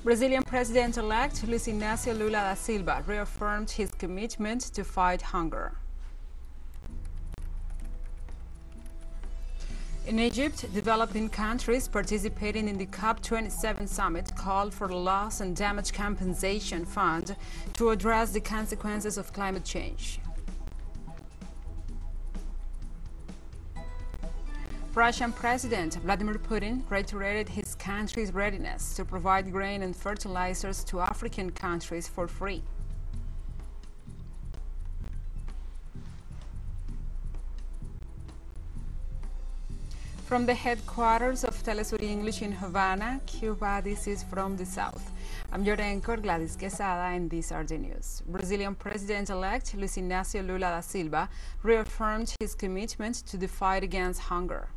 Brazilian President-elect Luiz Inácio Lula da Silva reaffirmed his commitment to fight hunger. In Egypt, developing countries participating in the COP27 summit called for the Loss and Damage Compensation Fund to address the consequences of climate change. Russian President Vladimir Putin reiterated his country's readiness to provide grain and fertilizers to African countries for free. From the headquarters of teleSUR English in Havana, Cuba, this is From the South. I'm your anchor, Gladys Quesada, and these are the news. Brazilian President-elect Luiz Inácio Lula da Silva reaffirmed his commitment to the fight against hunger.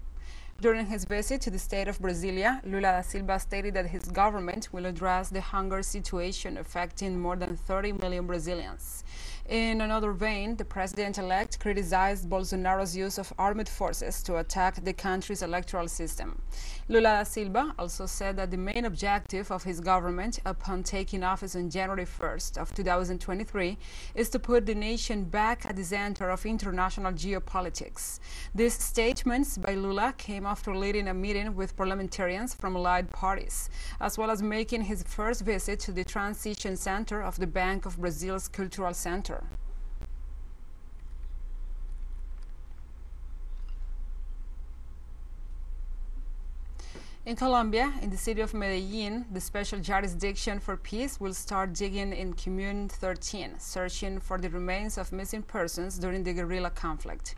During his visit to the state of Brasilia, Lula da Silva stated that his government will address the hunger situation affecting more than 30 million Brazilians. In another vein, the president-elect criticized Bolsonaro's use of armed forces to attack the country's electoral system. Lula da Silva also said that the main objective of his government upon taking office on January 1st of 2023 is to put the nation back at the center of international geopolitics. These statements by Lula came after leading a meeting with parliamentarians from allied parties, as well as making his first visit to the transition center of the Bank of Brazil's Cultural Center. In Colombia, in the city of Medellin, the Special Jurisdiction for Peace will start digging in Commune 13, searching for the remains of missing persons during the guerrilla conflict.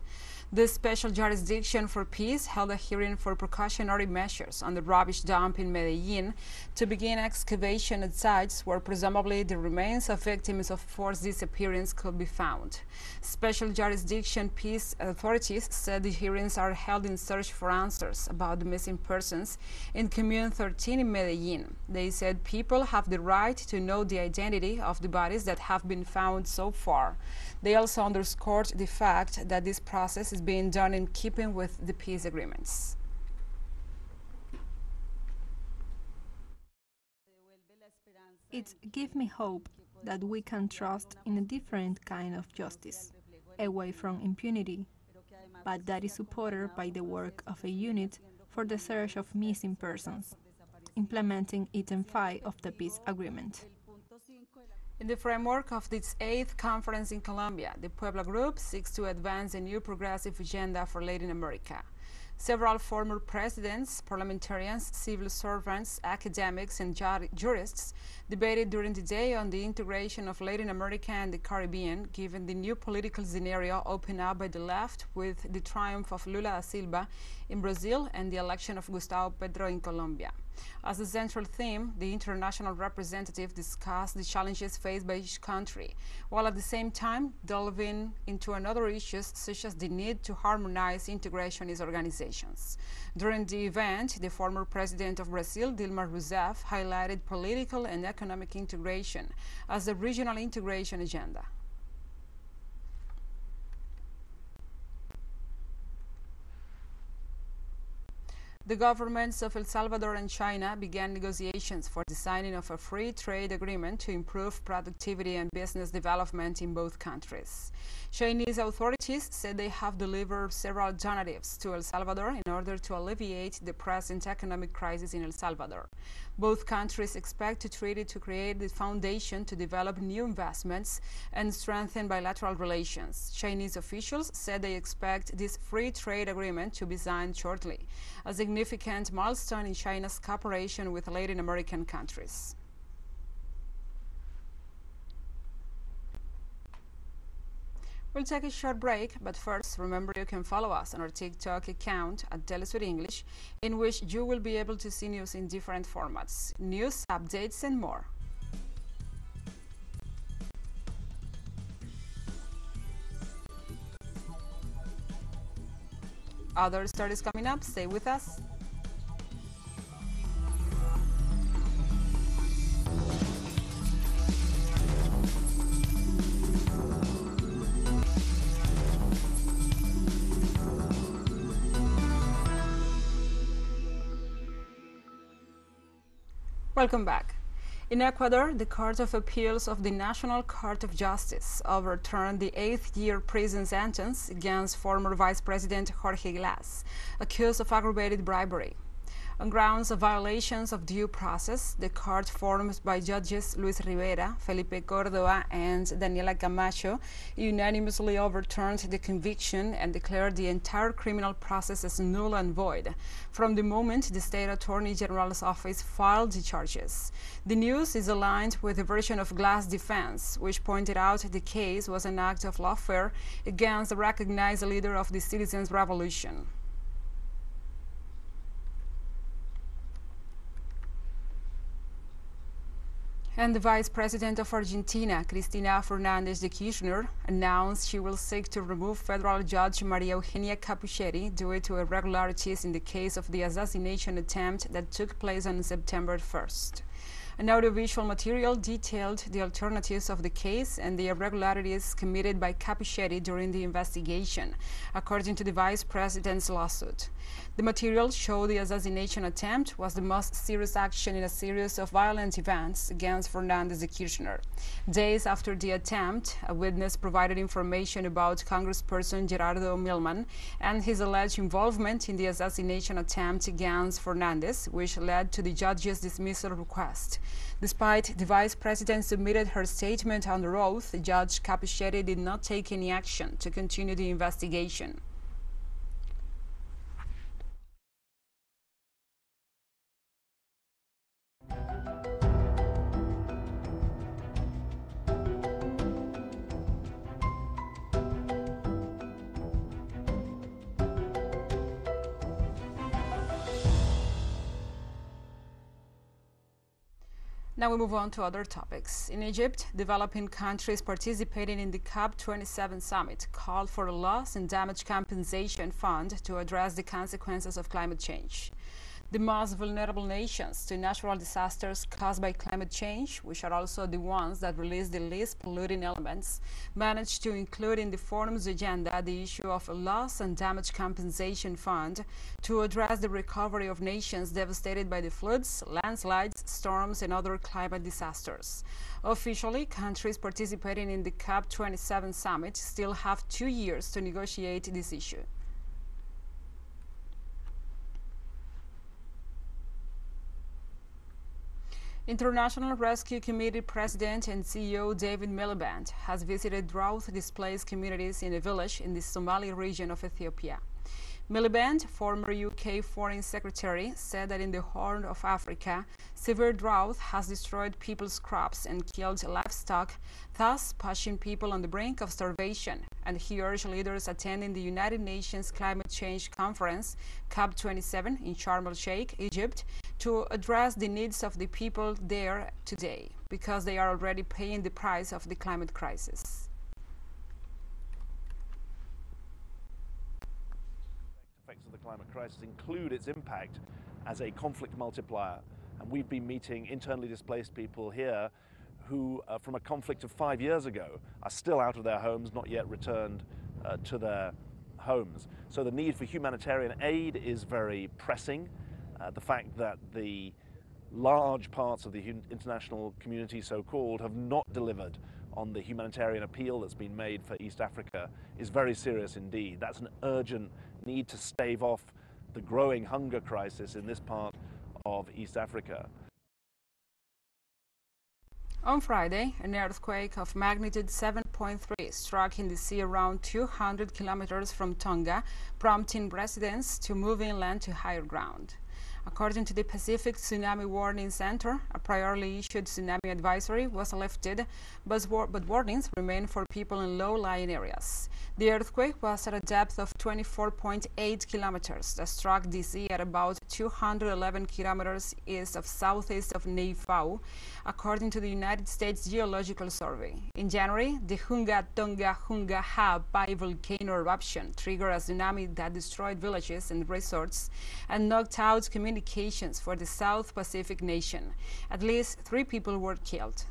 The Special Jurisdiction for Peace held a hearing for precautionary measures on the rubbish dump in Medellin to begin excavation at sites where presumably the remains of victims of forced disappearance could be found. Special Jurisdiction Peace authorities said the hearings are held in search for answers about the missing persons in Commune 13 in Medellin. They said people have the right to know the identity of the bodies that have been found so far. They also underscored the fact that this process is being done in keeping with the peace agreements. It gives me hope that we can trust in a different kind of justice, away from impunity, but that is supported by the work of a unit for the search of missing persons, implementing Item 5 of the peace agreement. In the framework of its 8th conference in Colombia, the Puebla Group seeks to advance a new progressive agenda for Latin America. Several former presidents, parliamentarians, civil servants, academics, and jurists debated during the day on the integration of Latin America and the Caribbean, given the new political scenario opened up by the left with the triumph of Lula da Silva in Brazil and the election of Gustavo Petro in Colombia. As a central theme, the international representative discussed the challenges faced by each country, while at the same time delving into other issues such as the need to harmonize integrationist organizations. During the event, the former president of Brazil, Dilma Rousseff, highlighted political and economic integration as the regional integration agenda. The governments of El Salvador and China began negotiations for the signing of a free trade agreement to improve productivity and business development in both countries. Chinese authorities said they have delivered several donatives to El Salvador in order to alleviate the present economic crisis in El Salvador. Both countries expect the treaty to create the foundation to develop new investments and strengthen bilateral relations. Chinese officials said they expect this free trade agreement to be signed shortly, a significant milestone in China's cooperation with Latin American countries. We'll take a short break, but first, remember you can follow us on our TikTok account at teleSUR English, in which you will be able to see news in different formats, news, updates, and more. Other stories coming up, stay with us. Welcome back. In Ecuador, the Court of Appeals of the National Court of Justice overturned the 8-year prison sentence against former Vice President Jorge Glass, accused of aggravated bribery. On grounds of violations of due process, the court formed by Judges Luis Rivera, Felipe Córdoba, and Daniela Camacho unanimously overturned the conviction and declared the entire criminal process as null and void from the moment the State Attorney General's office filed the charges. The news is aligned with the version of Glass' defense, which pointed out the case was an act of lawfare against the recognized leader of the citizens' revolution. And the Vice President of Argentina, Cristina Fernández de Kirchner, announced she will seek to remove federal judge Maria Eugenia Capuchetti due to irregularities in the case of the assassination attempt that took place on September 1st. An audiovisual material detailed the alternatives of the case and the irregularities committed by Capuchetti during the investigation, according to the Vice President's lawsuit. The material showed the assassination attempt was the most serious action in a series of violent events against Fernández de Kirchner. Days after the attempt, a witness provided information about Congressperson Gerardo Millman and his alleged involvement in the assassination attempt against Fernández, which led to the judge's dismissal request. Despite the Vice President submitted her statement under oath, Judge Capuchetti did not take any action to continue the investigation. Now we move on to other topics. In Egypt, developing countries participating in the COP27 summit called for a loss and damage compensation fund to address the consequences of climate change. The most vulnerable nations to natural disasters caused by climate change, which are also the ones that release the least polluting elements, managed to include in the forum's agenda the issue of a loss and damage compensation fund to address the recovery of nations devastated by the floods, landslides, storms, and other climate disasters. Officially, countries participating in the COP27 summit still have 2 years to negotiate this issue. International Rescue Committee President and CEO David Miliband has visited drought-displaced communities in a village in the Somali region of Ethiopia. Miliband, former UK Foreign Secretary, said that in the Horn of Africa, severe drought has destroyed people's crops and killed livestock, thus pushing people on the brink of starvation. And he urged leaders attending the United Nations Climate Change Conference, COP27, in Sharm el-Sheikh, Egypt, to address the needs of the people there today, because they are already paying the price of the climate crisis. Effects of the climate crisis include its impact as a conflict multiplier. And we've been meeting internally displaced people here who, from a conflict of 5 years ago, are still out of their homes, not yet returned to their homes. So the need for humanitarian aid is very pressing. The fact that the large parts of the international community, so-called, have not delivered on the humanitarian appeal that's been made for East Africa is very serious indeed. That's an urgent need to stave off the growing hunger crisis in this part of East Africa. On Friday, an earthquake of magnitude 7.3 struck in the sea around 200 kilometers from Tonga, prompting residents to move inland to higher ground. According to the Pacific Tsunami Warning Center, a priorly issued tsunami advisory was lifted, but warnings remain for people in low-lying areas. The earthquake was at a depth of 24.8 kilometers that struck the sea at about 211 kilometers east of southeast of Neifau, according to the United States Geological Survey. In January, the Hunga Tonga Hunga Ha Pai volcano eruption triggered a tsunami that destroyed villages and resorts and knocked out communications for the South Pacific nation. At least 3 people were killed.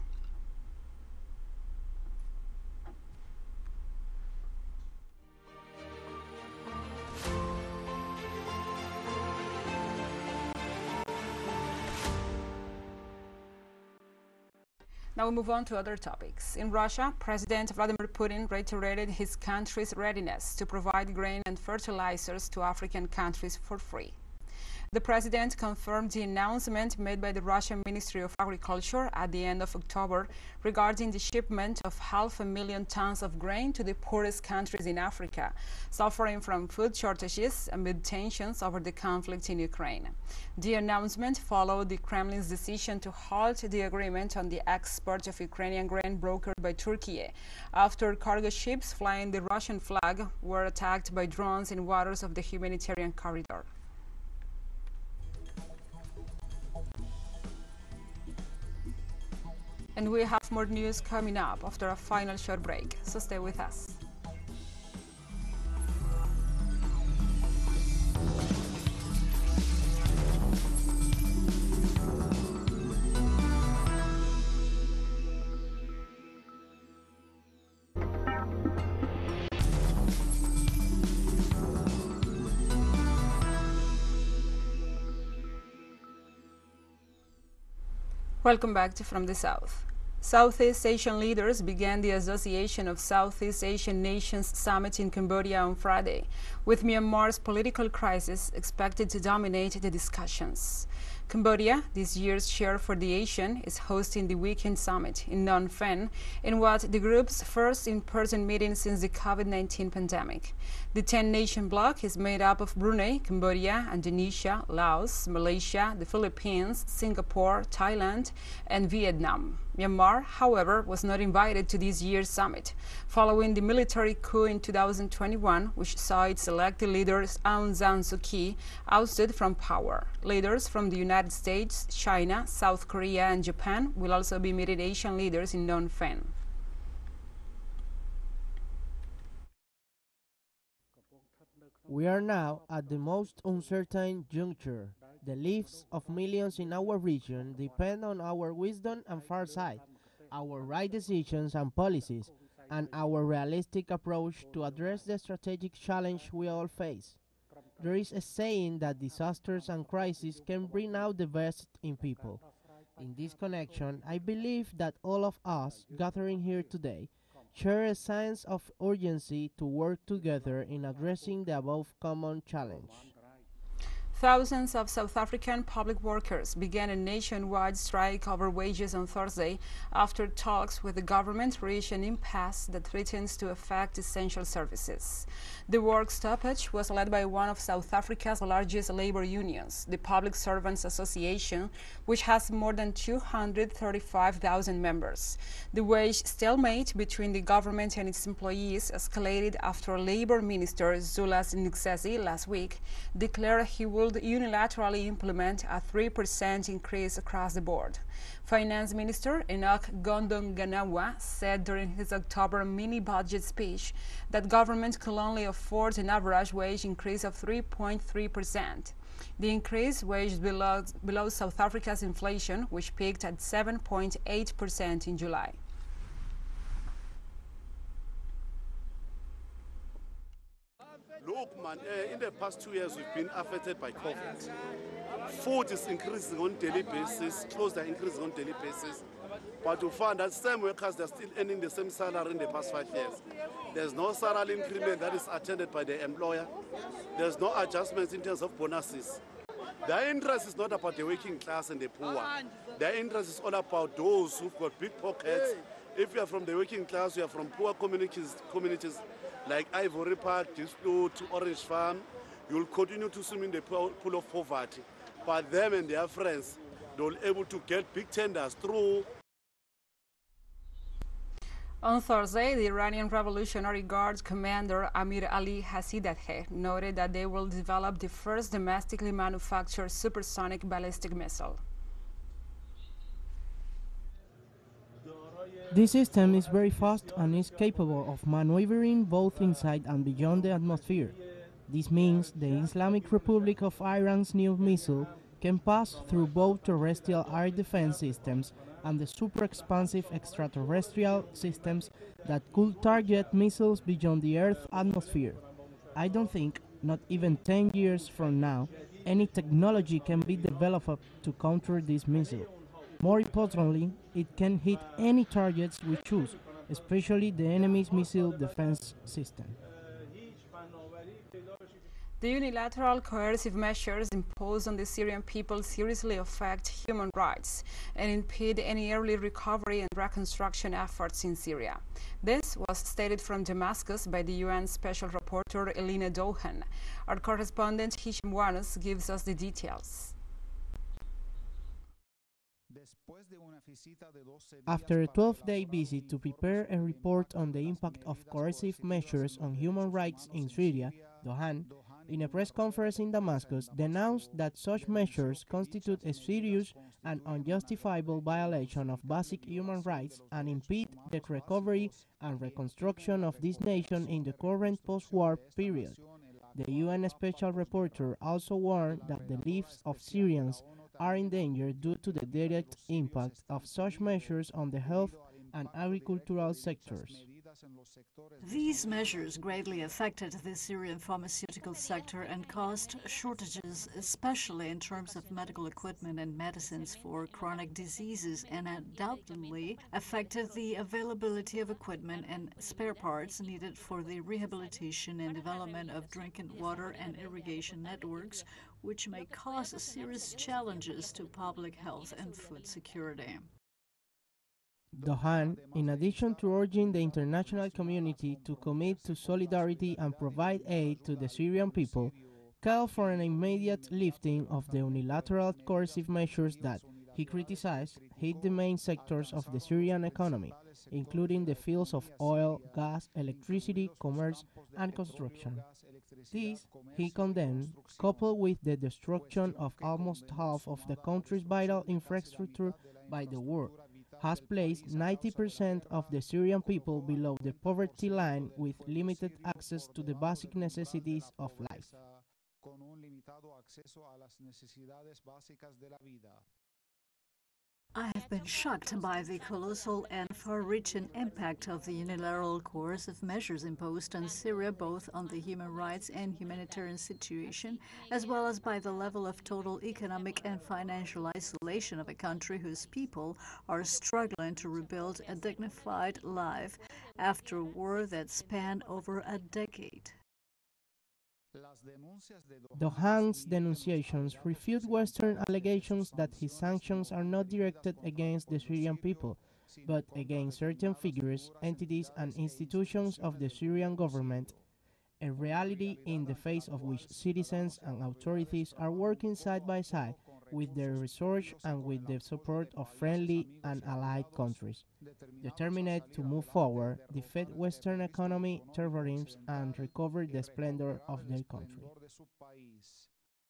Now we move on to other topics. In Russia, President Vladimir Putin reiterated his country's readiness to provide grain and fertilizers to African countries for free. The president confirmed the announcement made by the Russian Ministry of Agriculture at the end of October regarding the shipment of 500,000 tons of grain to the poorest countries in Africa, suffering from food shortages amid tensions over the conflict in Ukraine. The announcement followed the Kremlin's decision to halt the agreement on the export of Ukrainian grain brokered by Turkey after cargo ships flying the Russian flag were attacked by drones in waters of the humanitarian corridor. And we have more news coming up after a final short break, so stay with us. Welcome back to From the South. Southeast Asian leaders began the Association of Southeast Asian Nations Summit in Cambodia on Friday, with Myanmar's political crisis expected to dominate the discussions. Cambodia, this year's chair for the ASEAN, is hosting the weekend summit in Phnom Penh in what the group's first in-person meeting since the COVID-19 pandemic. The 10-nation bloc is made up of Brunei, Cambodia, Indonesia, Laos, Malaysia, the Philippines, Singapore, Thailand, and Vietnam. Myanmar, however, was not invited to this year's summit, following the military coup in 2021, which saw its elected leader Aung San Suu Kyi ousted from power. Leaders from the United States, China, South Korea, and Japan will also be meeting Asian leaders in Phnom Penh. We are now at the most uncertain juncture. The lives of millions in our region depend on our wisdom and foresight, our right decisions and policies, and our realistic approach to address the strategic challenge we all face. There is a saying that disasters and crises can bring out the best in people. In this connection, I believe that all of us gathering here today share a sense of urgency to work together in addressing the above common challenge. Thousands of South African public workers began a nationwide strike over wages on Thursday after talks with the government reached an impasse that threatens to affect essential services. The work stoppage was led by one of South Africa's largest labor unions, the Public Servants Association, which has more than 235,000 members. The wage stalemate between the government and its employees escalated after Labor Minister Zulu's Nxesi last week declared he would unilaterally implement a 3% increase across the board. Finance Minister Enoch Gondonganawa said during his October mini-budget speech that government could only afford an average wage increase of 3.3%. The increase was below South Africa's inflation, which peaked at 7.8% in July. Look, man, in the past 2 years, we've been affected by COVID. Food is increasing on daily basis, clothes are increasing on daily basis. But to find that same workers, they're still earning the same salary in the past 5 years. There's no salary increment that is attended by the employer. There's no adjustments in terms of bonuses. Their interest is not about the working class and the poor. Their interest is all about those who've got big pockets. If you are from the working class, you are from poor communities like Ivory Park, Dispute, Orange Farm, you'll continue to swim in the pool of poverty. But them and their friends, they'll be able to get big tenders through. On Thursday, the Iranian Revolutionary Guard commander Amir Ali Hasidadeh noted that they will develop the first domestically manufactured supersonic ballistic missile. This system is very fast and is capable of maneuvering both inside and beyond the atmosphere. This means the Islamic Republic of Iran's new missile can pass through both terrestrial air defense systems and the super-expansive extraterrestrial systems that could target missiles beyond the Earth's atmosphere. I don't think, not even 10 years from now, any technology can be developed to counter this missile. More importantly, it can hit any targets we choose, especially the enemy's missile defense system. The unilateral coercive measures imposed on the Syrian people seriously affect human rights and impede any early recovery and reconstruction efforts in Syria. This was stated from Damascus by the UN Special Rapporteur Elina Dohan. Our correspondent Hisham Wanus gives us the details. After a 12-day visit to prepare a report on the impact of coercive measures on human rights in Syria, Dohan, in a press conference in Damascus, denounced that such measures constitute a serious and unjustifiable violation of basic human rights and impede the recovery and reconstruction of this nation in the current post-war period. The UN Special Rapporteur also warned that the lives of Syrians are in danger due to the direct impact of such measures on the health and agricultural sectors. These measures greatly affected the Syrian pharmaceutical sector and caused shortages, especially in terms of medical equipment and medicines for chronic diseases, and undoubtedly affected the availability of equipment and spare parts needed for the rehabilitation and development of drinking water and irrigation networks, which may cause serious challenges to public health and food security. Dohan, in addition to urging the international community to commit to solidarity and provide aid to the Syrian people, called for an immediate lifting of the unilateral coercive measures that, he criticized, hit the main sectors of the Syrian economy, including the fields of oil, gas, electricity, commerce, and construction. This, he condemned, coupled with the destruction of almost half of the country's vital infrastructure by the war, has placed 90% of the Syrian people below the poverty line with limited access to the basic necessities of life. I have been shocked by the colossal and far-reaching impact of the unilateral coercive measures imposed on Syria, both on the human rights and humanitarian situation, as well as by the level of total economic and financial isolation of a country whose people are struggling to rebuild a dignified life after a war that spanned over a decade. Dohan's denunciations refute Western allegations that his sanctions are not directed against the Syrian people, but against certain figures, entities, and institutions of the Syrian government, a reality in the face of which citizens and authorities are working side by side with their research and with the support of friendly and allied countries, determined to move forward, defeat Western economy, terrorism, and recover the splendor of their country.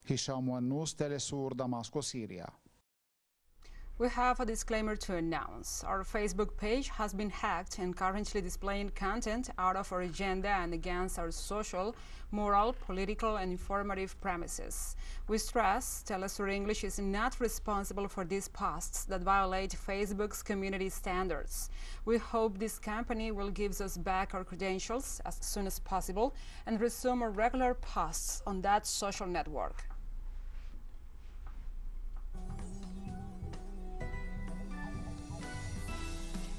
Hisham Wannous, teleSUR, Damascus, Syria. We have a disclaimer to announce. Our Facebook page has been hacked and currently displaying content out of our agenda and against our social, moral, political, and informative premises. We stress teleSUR English is not responsible for these posts that violate Facebook's community standards. We hope this company will give us back our credentials as soon as possible and resume our regular posts on that social network.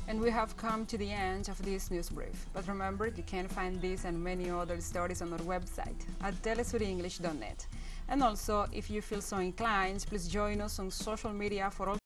And we have come to the end of this news brief. But remember, you can find this and many other stories on our website at telesurenglish.net. And also, if you feel so inclined, please join us on social media for all